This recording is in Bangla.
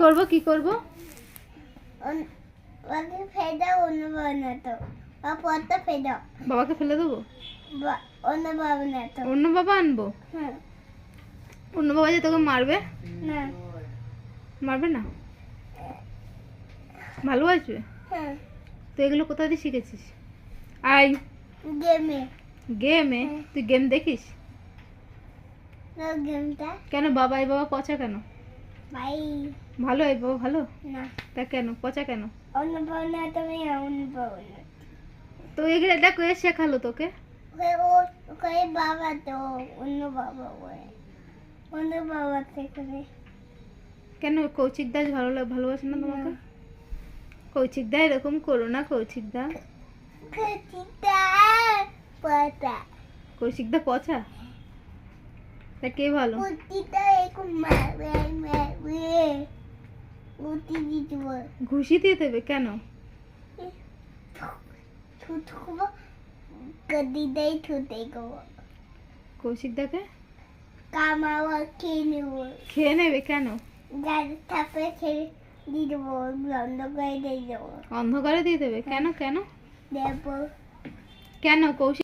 করবো কি করবো? ওকে ফেলে অন্য বানাতো বা পড়তে ফেলে বাবাকে ফেলে দেবো? অন্য বানাতো। অন্য বাবা আনবো? হ্যাঁ। অন্য বাবা যে তোকে মারবে? না। মারবে না? ভালোবাসবে? হ্যাঁ। তুই এগুলো কোথা দিয়ে শিখেছিস? আই গেমে। গেমে? তুই গেম দেখিস? না গেমটা কেন বাবা এই বাবা পচা কেন? ভাই ভালো এই বাবা ভালো? না তা কেন পচা কেন? অন্য বানাতো আমি অন্য বানাতো। তো এগুলো এটা কে শেখালো তোকে? ওকে বাবা তো অন্য বাবা বলে অন্য বাবা থেকে। কেন কৌশিক দাস ভালোবাসে না তোমাকে? কৌশিক দা এরকম করো না। কৌশিক দা পড়া কৌশিক দা পচা? তা কে ভালো? কুটিটা এরকম মারবে মারবে কুটি দিতে বল ঘুষি দিয়ে দেবে কেন? থুথুকো গদি দেই থুতে গো কৌশিক দাকে কামাওয়া খেয়ে খেয়ে নেবে কেন? যার থাপে খেয়ে দিয়ে দেবো বন্ধ করে দিয়ে দেবো অন্ধকারে দিয়ে দেবে কেন? কেন দেবো কেন কৌশিক